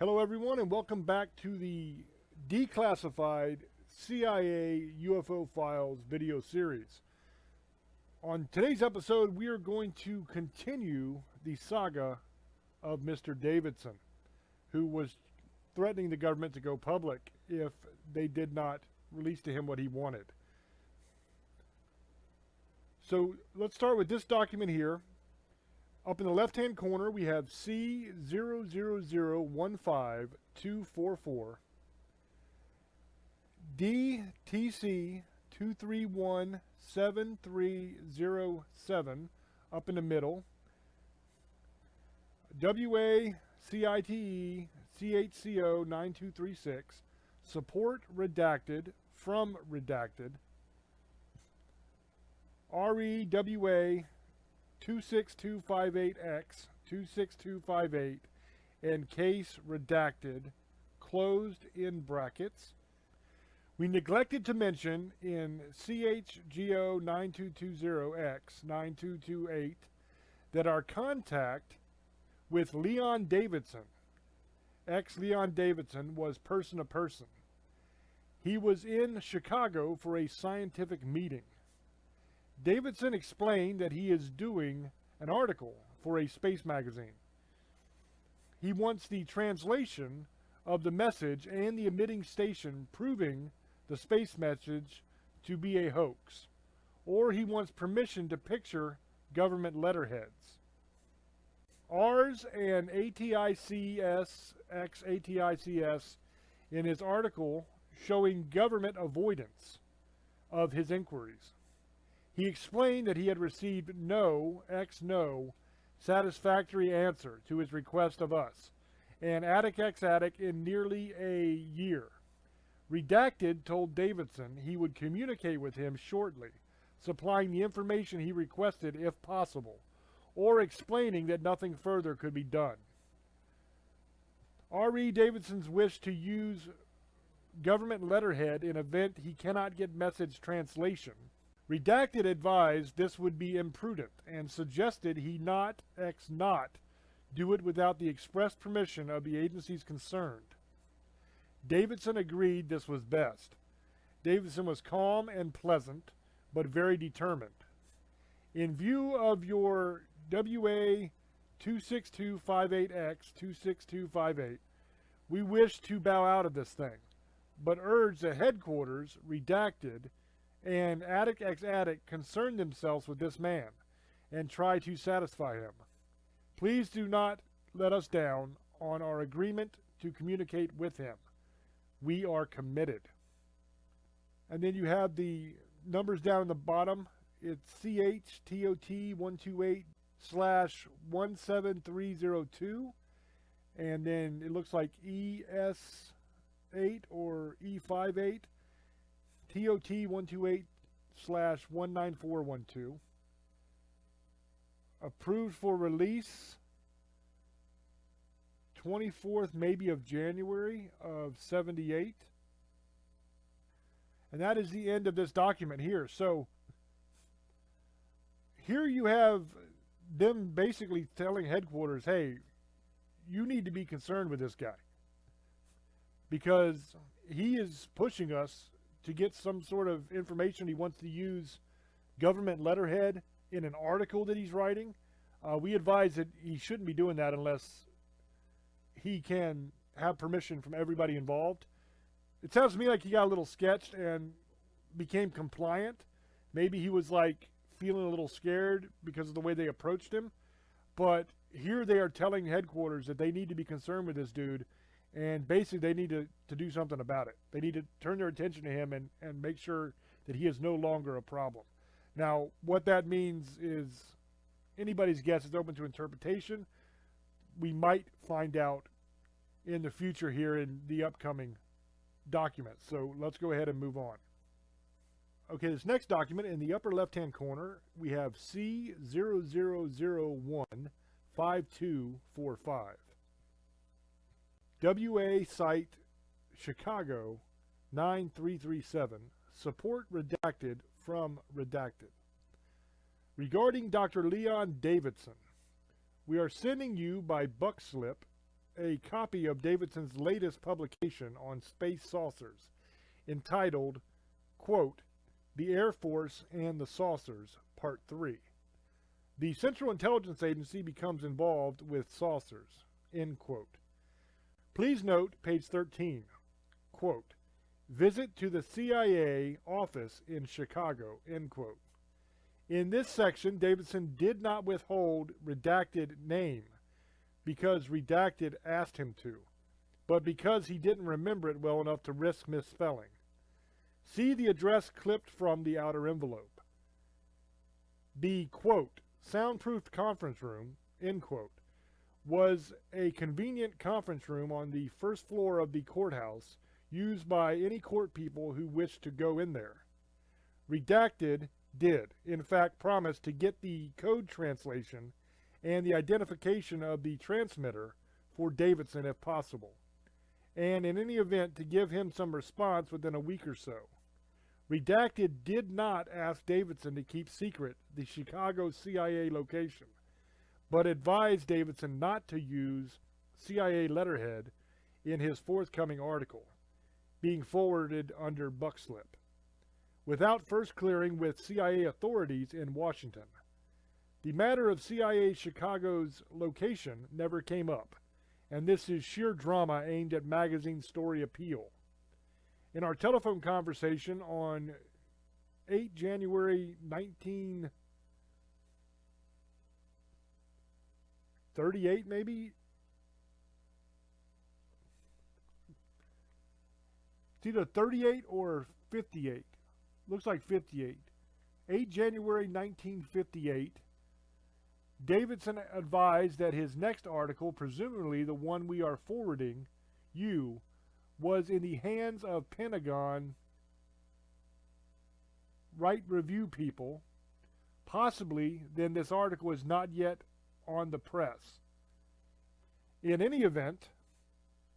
Hello everyone and welcome back to the Declassified CIA UFO Files video series. On today's episode, we are going to continue the saga of Mr. Davidson, who was threatening the government to go public if they did not release to him what he wanted. So let's start with this document here. Up in the left-hand corner, we have C00015244, DTC 2317307 up in the middle, WA CITE CHCO 9236, support redacted from redacted, REWA 26258X 26258 and case redacted closed in brackets. We neglected to mention in CHGO 9220X 9228 that our contact with Leon Davidson, ex-Leon Davidson, was person to person. He was in Chicago for a scientific meeting. Davidson explained that he is doing an article for a space magazine. He wants the translation of the message and the emitting station proving the space message to be a hoax, or he wants permission to picture government letterheads. Ours and ATICS ex ATICS in his article showing government avoidance of his inquiries. He explained that he had received no satisfactory answer to his request of us, and Attic X Attic in nearly a year. Redacted told Davidson he would communicate with him shortly, supplying the information he requested if possible, or explaining that nothing further could be done. R.E. Davidson's wish to use government letterhead in event he cannot get message translation. Redacted advised this would be imprudent and suggested he not do it without the express permission of the agencies concerned. Davidson agreed this was best. Davidson was calm and pleasant, but very determined. In view of your WA 26258X 26258, we wish to bow out of this thing, but urge the headquarters, redacted, and Attic X Attic concern themselves with this man and try to satisfy him. Please do not let us down on our agreement to communicate with him. We are committed. And then you have the numbers down in the bottom. It's CHTOT 128/17302, and then it looks like ES8 or E58. TOT 128/19412. Approved for release 24th maybe of January of 78. And that is the end of this document here. So here you have them basically telling headquarters, hey, you need to be concerned with this guy, because he is pushing us to get some sort of information. He wants to use government letterhead in an article that he's writing. We advise that he shouldn't be doing that unless he can have permission from everybody involved. It sounds to me like he got a little sketched and became compliant. Maybe he was like feeling a little scared because of the way they approached him. But here they are telling headquarters that they need to be concerned with this dude, and basically they need to do something about it. They need to turn their attention to him and make sure that he is no longer a problem. Now, what that means is anybody's guess. Is open to interpretation. We might find out in the future here in the upcoming documents. So let's go ahead and move on. Okay, this next document in the upper left-hand corner, we have C00015245. WA Site Chicago 9337. Support redacted from redacted. Regarding Dr. Leon Davidson, we are sending you by buck slip a copy of Davidson's latest publication on space saucers, entitled, quote, The Air Force and the Saucers, Part 3. The Central Intelligence Agency becomes involved with saucers, end quote. Please note, page 13, quote, Visit to the CIA office in Chicago, end quote. In this section, Davidson did not withhold redacted name because redacted asked him to, but because he didn't remember it well enough to risk misspelling. See the address clipped from the outer envelope. The, quote, soundproofed conference room, end quote, was a convenient conference room on the first floor of the courthouse used by any court people who wished to go in there. Redacted did, in fact, promise to get the code translation and the identification of the transmitter for Davidson if possible, and in any event to give him some response within a week or so. Redacted did not ask Davidson to keep secret the Chicago CIA location, but advised Davidson not to use CIA letterhead in his forthcoming article, being forwarded under buckslip, without first clearing with CIA authorities in Washington. The matter of CIA Chicago's location never came up, and this is sheer drama aimed at magazine story appeal. In our telephone conversation on 8 January 1938, maybe? It's either 38 or 58. Looks like 58. 8 January 1958, Davidson advised that his next article, presumably the one we are forwarding you, was in the hands of Pentagon right review people. Possibly, then this article is not yet on the press. In any event,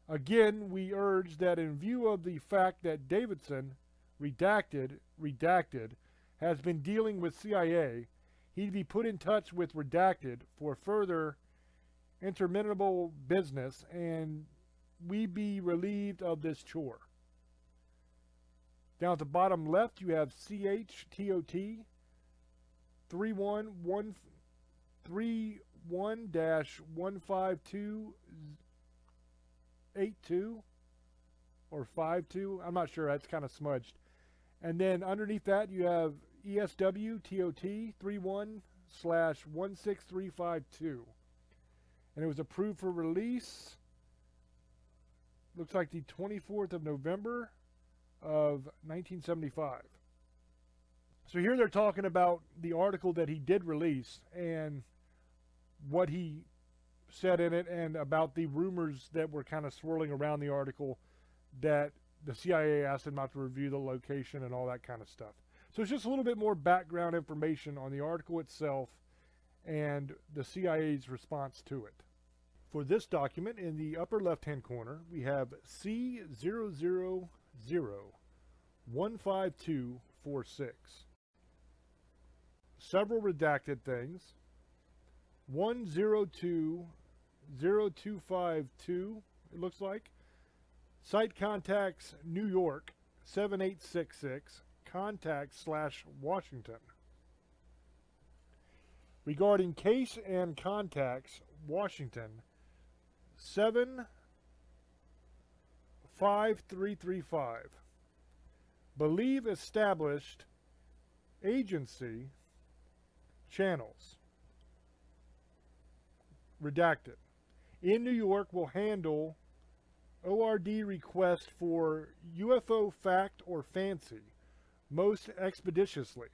again, we urge that in view of the fact that Davidson, redacted, has been dealing with CIA, he'd be put in touch with Redacted for further interminable business, and we be relieved of this chore. Down at the bottom left, you have CHTOT 31-15282 or 52. I'm not sure. That's kind of smudged. And then underneath that, you have ESW TOT 31/16352. And it was approved for release, looks like the 24th of November of 1975. So here they're talking about the article that he did release and what he said in it, and about the rumors that were kind of swirling around the article that the CIA asked him not to review the location and all that kind of stuff. So it's just a little bit more background information on the article itself and the CIA's response to it. For this document, in the upper left-hand corner, we have C000-15246. Several redacted things. 102-0252, it looks like. Site contacts New York 7866, contact/Washington. Regarding case and contacts, Washington 75335. Believe established agency channels. Redacted. In New York will handle ORD request for UFO fact or fancy most expeditiously.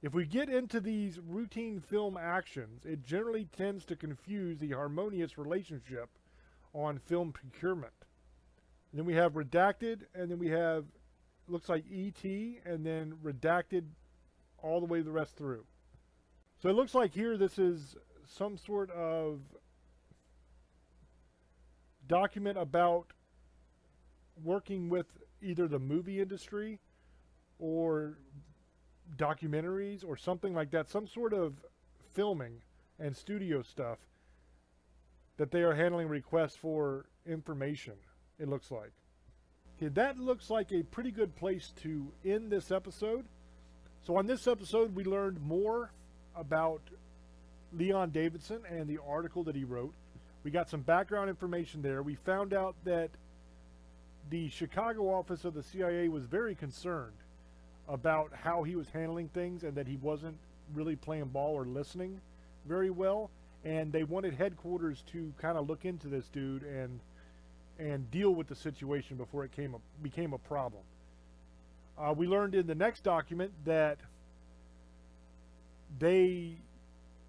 If we get into these routine film actions, it generally tends to confuse the harmonious relationship on film procurement. And then we have redacted, and then we have, looks like ET, and then redacted all the way the rest through. So it looks like here this is some sort of document about working with either the movie industry or documentaries or something like that, some sort of filming and studio stuff that they are handling requests for information, it looks like. Okay, that looks like a pretty good place to end this episode. So on this episode, we learned more about Leon Davidson and the article that he wrote. We got some background information there. We found out that the Chicago office of the CIA was very concerned about how he was handling things and that he wasn't really playing ball or listening very well. And they wanted headquarters to kind of look into this dude and deal with the situation before it became a problem. We learned in the next document that they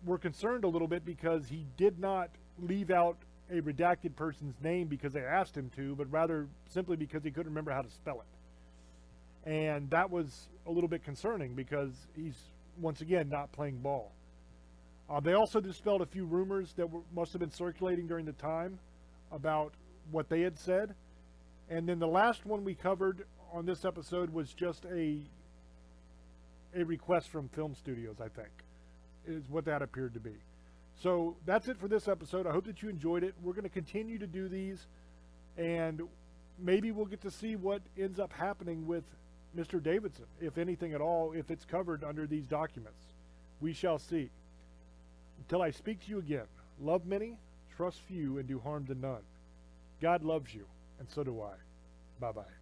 were concerned a little bit because he did not leave out a redacted person's name because they asked him to, but rather simply because he couldn't remember how to spell it. And that was a little bit concerning because he's, once again, not playing ball. They also dispelled a few rumors that must have been circulating during the time about what they had said. And then the last one we covered on this episode was just a request from film studios, I think, is what that appeared to be. So that's it for this episode. I hope that you enjoyed it. We're going to continue to do these, and maybe we'll get to see what ends up happening with Mr. Davidson, if anything at all, if it's covered under these documents. We shall see. Until I speak to you again, love many, trust few, and do harm to none. God loves you, and so do I. Bye-bye.